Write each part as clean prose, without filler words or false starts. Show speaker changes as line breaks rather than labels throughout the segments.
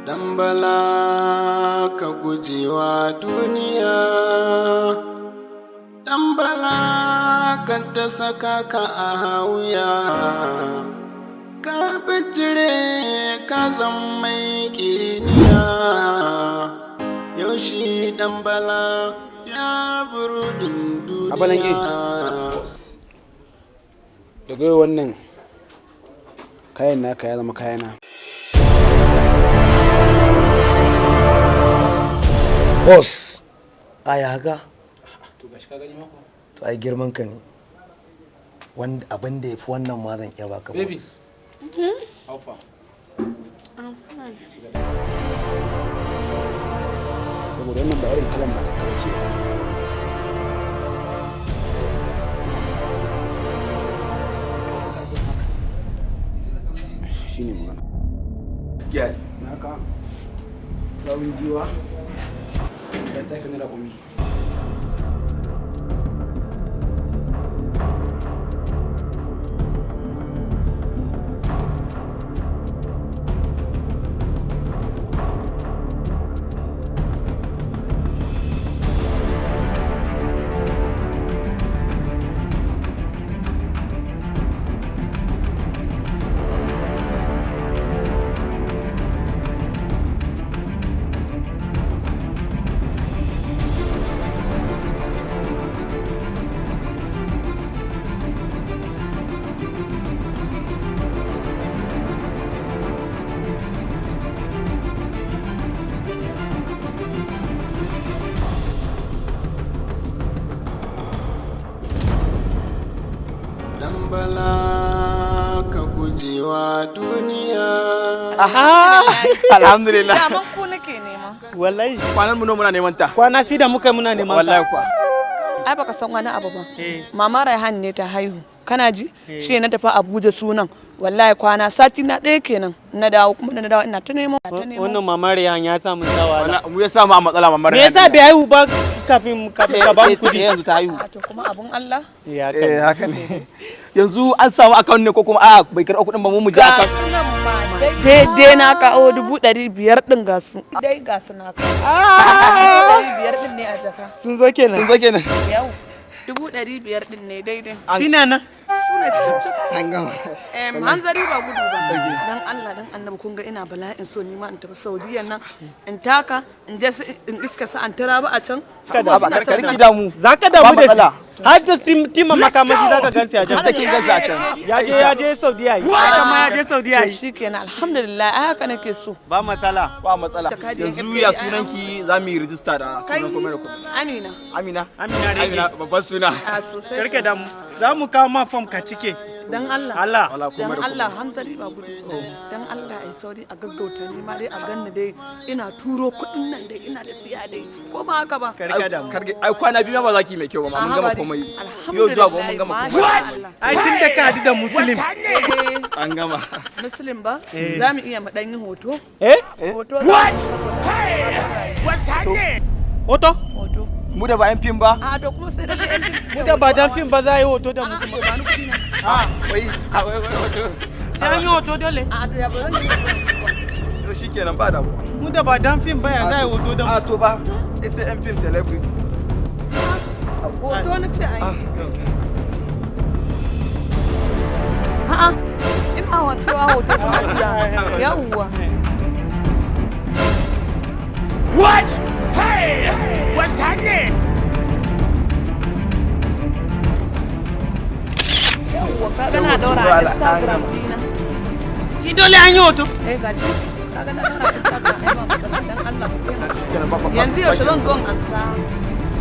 Dan bala ka gujewa duniya, dan bala kan ta saka ka a hauya, ka bijire ka zan mai kiriniya. Yaushe dan bala ya burudin duniya.
Daga yau wannan kayan naka ya zama kayana.
Boss, ai haka?
To gashi ka gani mako?
To ai girman ka ne. Wanda abin da yafi wannan ma zan iya baka boss.
Baby. How far?
I'm fine.
Saboda wannan ba irin kalan mata kawai ce. Shine magana.
Gaskiya
Naka sawun giwa da ta kana da kumi.
Bala ka gujewa duniya.
Aha! Alhamdulillah.
Daman ku nake nema.
Wallahi. Kwanan mu muna neman ta.
Kwana shida muka muna neman ta.
Wallahi kwa.
Ai baka san wani abu ba. Mama Raihan ne ta haihu. Kana ji? Shi na tafi Abuja sunan. Wallahi kwana sati na ɗaya kenan. Na dawo kuma na dawo ina ta neman.
Wannan Mama Raihan ya sa mun tsawa.
Mu ya sa mu a matsala Mama
Me
Raihan.
yasa bai haihu ba kafin ka ba mu kudi?
Yanzu ta haihu.
To kuma abun Allah.
Haka ne. Yanzu an samu account ne ko kuma a bai karɓa kuɗin ba mu je account.
Sunan ma daidai na ka 500,000 din ga su. Dai ga su na ka. 500 din ne a jaka.
Sun zo kenan.
Sun zo kenan.
Yau 500 din ne daidai.
Sina nan.
Suna cicicip.
An gama.
Hanzari ba gudu ba. Dan Allah dan Annabi kun ga ina bala'in so ni ma in tafi Saudiya nan in taka in je in iska sa an tara ba a can.
Ba karki damu.
Zaka damu da shi. Har da tima makamashi zaka gansu a can.
Sakin gansu a can.
Ya je Saudiya. Kama ya je Saudiya.
Shikenan alhamdulillah ai haka nake so.
Ba matsala.
Ba matsala. Yanzu ya sunanki za mu yi rijista da sunan kuma da kuma.
Amina.
Amina.
Amina
babban suna.
A sosai.
Karke damu. Za mu kawo ma form ka cike.
Dan Allah.
Allah.
Dan Allah hanzari ba gudu. Dan Allah ai sauri a gaggauta ni ma dai a ganni dai ina turo kuɗin nan dai ina da biya dai. Ko ba haka ba?
Karke damu.
Ai kwana biyu ba za ki mai kyau ba mun gama komai. Yau zuwa gobe mun gama komai.
Ai tun da ka hadu da muslim.
An gama.
Muslim ba? Za mu iya mu dan yi hoto? Hoto.
Hoto?
Hoto.
Mu da ba yan fim ba.
A to kuma sai da yan
Mu da ba dan fim ba za a yi hoto da mu kuma.
Wai hoto.
Sai an yi hoto dole.
A to ya ba zan yi.
To shikenan ba da mu.
Mu da ba dan fim ba ya za a yi hoto da mu.
A to ba. Sai yan fim celebrity.
Hoto na ce ai. A'a. Ina hoto kuma yawwa.
What? Hey! What's happening?
Yawwa kaga na daura a Instagram dina.
Shi dole an yi hoto.
Gashi. Kaga na daura a Instagram ai ma dan Allah ku yana. Yanzu yaushe zan zo an sa.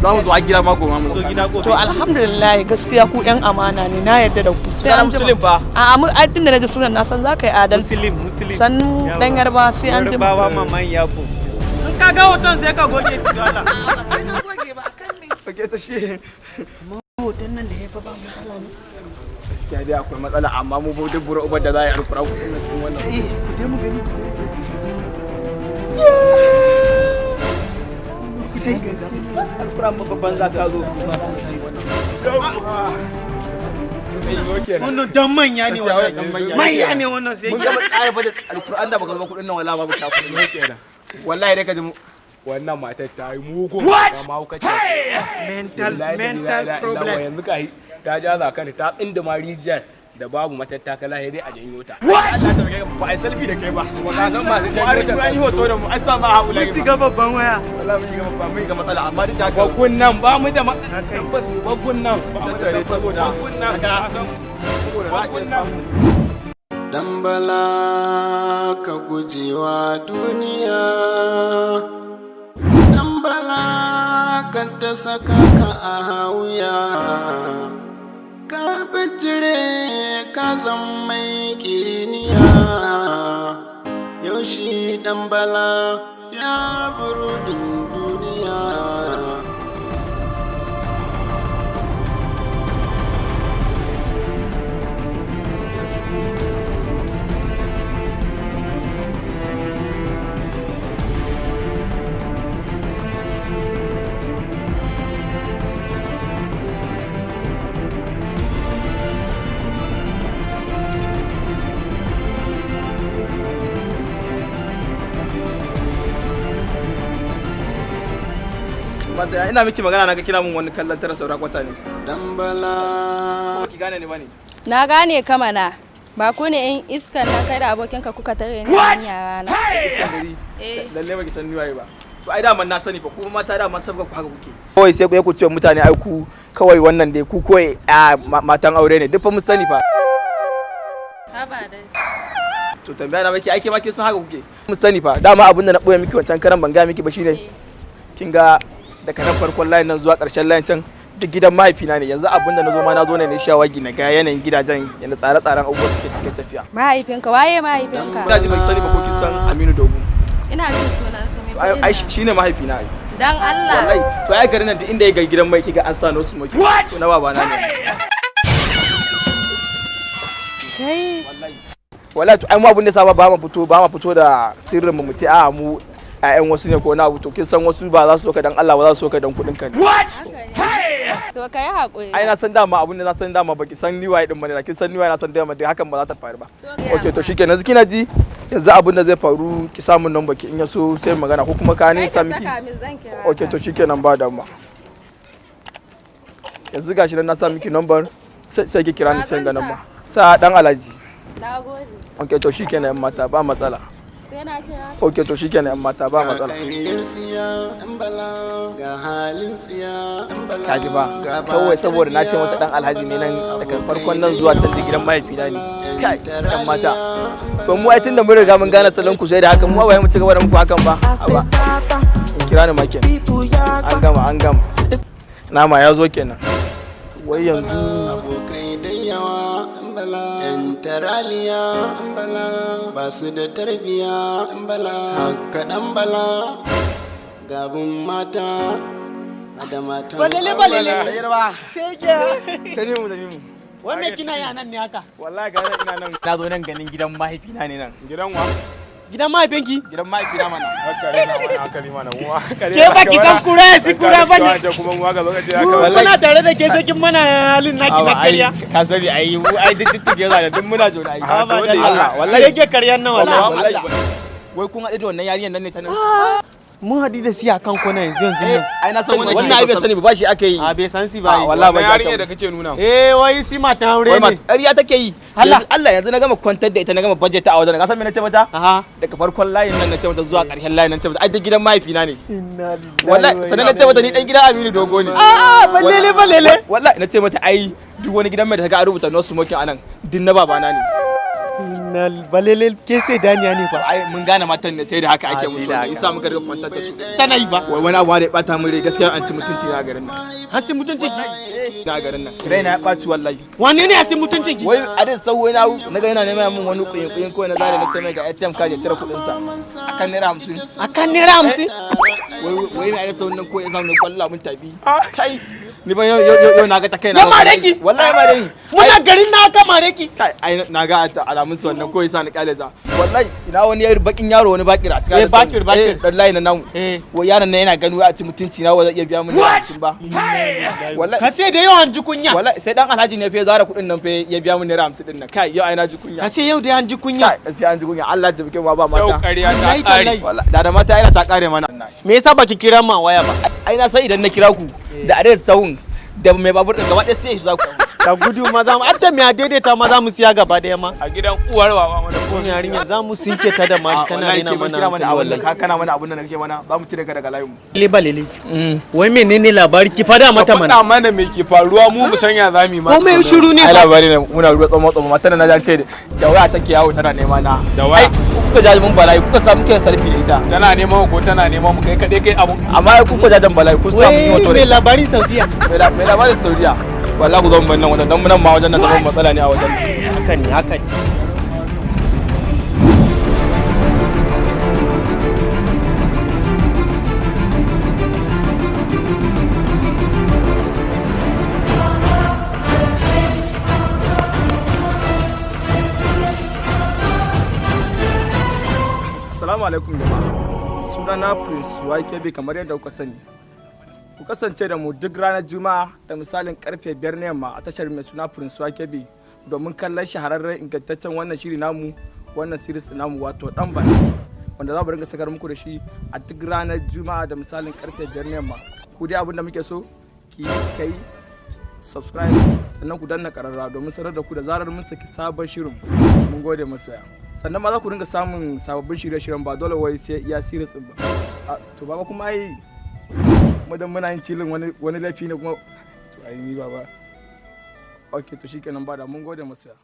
Za mu zo a gida mako ma mu
Zo gida gobe.
To alhamdulillah gaskiya ku yan amana ne na yarda da ku.
Sai muslim ba.
A mu ai din da naji sunan na san zaka yi adalci.
Muslim.
Sannu dan yarba sai an ji.
Yarbawa maman yabo. In ka ga hoton sai ka goge shi da Allah.
Ba sai na goge ba akan me.
Fage ta shi.
Hoton nan da ya fa ba matsala ne.
Gaskiya dai akwai matsala amma mu ba duk bura ubar da za a yi alƙura ku kuma sun wannan. Ku je mu gani. Alƙura babban za ta zo.
Wannan dan manya ne wannan. Manya ne wannan sai.
Mun gaba tsara ba da alƙur'an da baka zama kuɗin nan wallahi babu ta kuɗi kenan. Wallahi dai ka ji wannan matar ta yi mugu ba ma hukaci.
Mental problem.
Yanzu ka ta jaza kanta ta inda ma rijiyar da babu matattakala sai dai a janyo ta. Ba ai selfie da kai ba. Ba ka san masu janyo ta. An yi hoto da mu an sa ma haula.
Mun shiga babban waya.
Wallahi mun shiga babban mun ga matsala amma duk da haka bakun nan ba mu da tabbas bakun nan ba mu da saboda bakun nan ka san bakun nan.
Dan bala ka gujewa duniya. Dan bala kan ta saka ka a hauya. Ka bijire ka zan mai kiriniya. Yaushe dan bala ya burudin duniya.
Ina miki magana na ga kina mun wani kallon tara saura kwata ne.
Dan bala.
Ko ki gane ni bane?
Na gane ka mana. Ba ku ne in iskan nan kai da abokinka kuka tare ni a yara na.
Iskan gari. Lalle ba ki san ni waye ba. To ai da man na sani fa kuma mata da man sabga ku haka kuke. Kawai sai ku ce mutane ai ku kawai wannan dai ku kawai matan aure ne duk fa mun sani fa.
Haba dai.
To tambaya na miki ai ke ma kin san haka kuke. Mun sani fa dama abin da na boye miki wancan karan ban ga miki ba shine. Kin ga daga nan farkon layin nan zuwa ƙarshen layin can duk gidan mahaifina ne yanzu abin da na zo ma na zo ne shawagi na ga yanayin gidajen yana tsare-tsaren abubuwan suke cikin tafiya.
Mahaifinka waye mahaifinka?
Ina ji baki sani ba ko kin san Aminu Dogo.
Ina jin sunan sa mai.
Ai shine mahaifina ai.
Dan Allah.
Wallahi to ai garin nan duk inda ya ga gidan mai kiga an sa no smoke. To na babana ne.
Kai.
Wallahi to ai mu abin da sa ba ma fito da sirrin mu ce a mu ƴaƴan wasu ne ko na abu to kin san wasu ba za su so ka dan Allah ba za su so ka dan kuɗin ka ne.
To kai hakuri.
Ai na san dama abin da na san dama baki san ni waye din bane kin san ni waye na san dama dai hakan ba za ta faru ba. Okay to shikenan yanzu kina ji yanzu abin da zai faru ki samu number ki in ya so sai magana ko kuma ka ne sa miki. Okay to shikenan ba damuwa. Yanzu gashi dan na sa miki number sai ki kira ni sai ga number. Sa dan Alhaji.
Nagode.
Okay to shikenan yan mata ba matsala. Ok to shikenan yan mata ba matsala. Kaji ba kawai saboda na ce mata dan Alhaji ne nan daga farkon nan zuwa can gidan mahaifina ne. Kai yan mata. To mu ai tunda mun riga mun gane salon ku sai da haka mu ba mu ci gaba da muku hakan ba. Aba. In kira ni makin. An gama. Nama ya zo kenan. Wai yanzu
abokai da yawa yan taraliya bala ba su da tarbiya bala haka dan bala gabin mata da mata
balele sai ke
kare mu da mu
wannan kina yana ne haka
wallahi ga ina nan na zo nan ganin gidan mahaifina ne nan
gidan wa gidan mahaifinki
gidan mahaifina mana
hakali mana mu hakali ke ba ki san kura si kura ba ne
kuma mu ga lokaci haka
wallahi muna tare da ke sai kin mana halin naki na kariya
ka sani ai mu ai duk tuge da duk muna jona ai
Allah wallahi ke kariyan nan wallahi
wai kun haɗe da wannan yarinyar nan ne ta nan
mun haɗi da siya kan kona yanzu nan
ai na san wannan ai bai sani ba shi ake yi
a bai san si ba
wallahi ba
yarinya da kake nuna
wai si matan aure ne
ƙarya take yi Allah yanzu na gama kwantar da ita na gama budget a wajen ka san me nace mata daga farkon layin nan nace mata zuwa ƙarshen layin nan nace mata ai da gidan mahaifina ne
inna lillahi
wallahi sanan nace mata ni dan gidan Aminu Dogo ne
balele
wallahi nace mata ai duk wani gidan mai da kaga a rubuta no smoking anan din na babana ne
balele ke sai daniya ne fa
ai mun gane matan ne sai da haka ake musu in sa muka riga kwantar da su
tana yi ba
wani abu da ya bata mun rai gaskiya an ci mutunci na garin nan
har sai mutuncin ki
na garin nan raina ya baci wallahi
wane ne har sai mutuncin ki
wai a da sauwa na ga yana neman mun wani kuyin ko na zare na ce mai ga ATM card ya tira kudin sa akan naira 50
akan naira 50
wai mai da sauwan nan ko ya samu kwalla mun tabi kai Ni ba yau na ga ta kaina.
Ya mare ki?
Wallahi mare ni.
Muna garin na ka mare ki.
Kai ai na ga alamun su wannan ko yasa ni kyale za. Wallahi ina wani yar bakin yaro wani bakira a cikin.
Bakir.
Dan layi na nan. Wai yaron nan yana gani a ci mutunci na wa zai iya biya mun da ba. Wallahi
Ka sai da yawan ji kunya.
Wallahi sai dan Alhaji ne fa ya zara kudin nan fa ya biya mun naira 50 din nan. Kai yau ai na ji kunya.
Ka sai yau da an ji kunya.
Kai sai an ji kunya. Allah da bike ba mata.
Yau ƙarya ta ƙare.
Wallahi da mata yana ta kare mana.
Me yasa baki kira ma waya ba?
Ai na sai idan na kira ku da adai sawun da mai babur din gaba ɗaya sai shi za ku.
Ka gudu maza mu adda me daidaita maza mu siya gaba daya ma.
A gidan uwar baba mana
Ko yarinya za mu sinke ta da mali tana rena mana.
Wallahi ka kana mana abun da kake mana za mu cire ka daga layin mu.
Lele. Wai menene labari ki fada mata mana?
Faɗa mana me ke faruwa mu mu sanya zamu yi ma.
Komai shiru ne
Ai
ba.
labari ne muna ruwa tsomo matan na ce da waya take yawo tana nema na.
Da waya.
Kuka jaji mun bala'i kuka samu kai sarfi da ita.
Tana neman ko tana neman mu kai abun.
Amma kuka jaji bala'i kun samu yi wato.
Me labarin Saudiya?
Me labarin Saudiya. Wallahi ku zo mun nan wajen dan mun ma wajen nan zaman matsala ne a wajen.
Haka ne.
Assalamu alaikum jama'a. Sunana Prince YKB kamar yadda kuka sani. Ku kasance da mu duk ranar Juma'a da misalin karfe 5 na yamma a tashar mai suna Prince YKB domin kallon shahararren ingantaccen wannan shiri namu, wannan series namu wato dan bala wanda za mu ringa sakar muku da shi a duk ranar Juma'a da misalin karfe 5 na yamma. Ku dai abin da muke so ki kai subscribe sannan ku danna kararra domin sanar da ku da zarar mun saki sabon shirin. Mun gode masoya. Sannan ma za ku dinga samun sababbin shirye-shiryen ba dole wai sai iya series din ba. To baba kuma ai madan muna yin tilin wani laifi ne kuma to ai ni baba. Okay to shikenan ba da mun gode masoya.